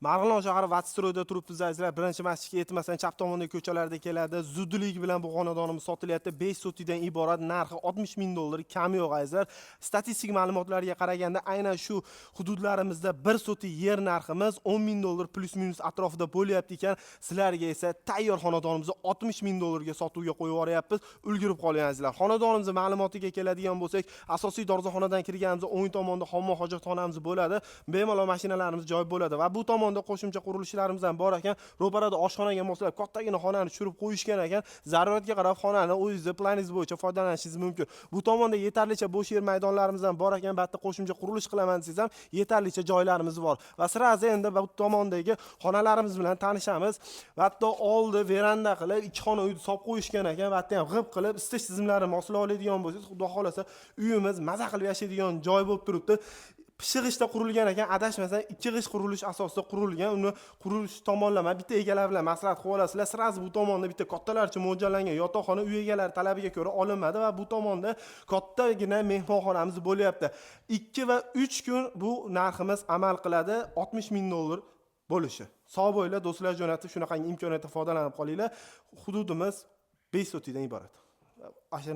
Marg'ilon shahri Vatstroyda turibmiz azizlar. Birinchi masjidga yetmasdan chap tomondagi ko'chalarda keladi. Zudlik bilan bu xonadonimiz sotilyapti. 5 sotidan iborat, narxi 60 ming dollar, kam yo'q azizlar. Statistik ma'lumotlarga qaraganda aynan shu hududlarimizda 1 soti yer narximiz 10 ming dollar plus minus atrofida bo'lyapti ekan. Sizlarga esa tayyor xonadonimizni 60 ming dollarga sotuvga qo'yib yuboryapmiz. Ulgurib qolgan azizlar. Xonadonimiz ma'lumotiga keladigan bo'lsak, asosiy dorixonadan kirganimizda o'ng tomonda hamma hojatxonamiz bo'ladi. Bemalol mashinalarimiz joy bo'ladi va bu tomonda qo'shimcha qurilishlarimiz ham bor ekan. Ro'parada oshxonaga moslab kattagina xonani tushirib qo'yishgan ekan. Zaruratga qarab xonani o'zingiz planingiz bo'yicha foydalanishingiz mumkin. Bu tomonda yetarlicha bo'sh yer maydonlarimiz ham bor ekan. Bitta qo'shimcha qurilish qilaman desangiz ham yetarlicha joylarimiz bor. Va sirazi endi bu tomondagi xonalarimiz bilan tanishamiz. Va hatto oldi veranda qilib ikki xona uyni solib qo'yishgan ekan. Va hatto ham g'ib qilib isitish tizimlarini moslab oladigan bo'lsangiz, xudo xolasa uyimiz maza qilib yashaydigan joy bo'lib turibdi. Pishig'ishda qurilgan ekan, adashmasam ikki g'ish qurilish asosida qurilgan. Uni qurilish tomonlama bitta egalar bilan maslahat qilib olasizlar. Sirazi bu tomonda bitta kattalarcha mo'ljallangan yotoqxona uy egalari talabiga ko'ra olinmadi va bu tomonda kattagina mehmonxonamiz bo'lyapti. 2 va 3 kun bu narximiz amal qiladi. 60 ming dollar bo'lishi. Sog' bo'linglar do'stlar, jo'natib shunaqangi imkoniyatdan foydalanib qolinglar. Hududimiz 5 sotidan iborat.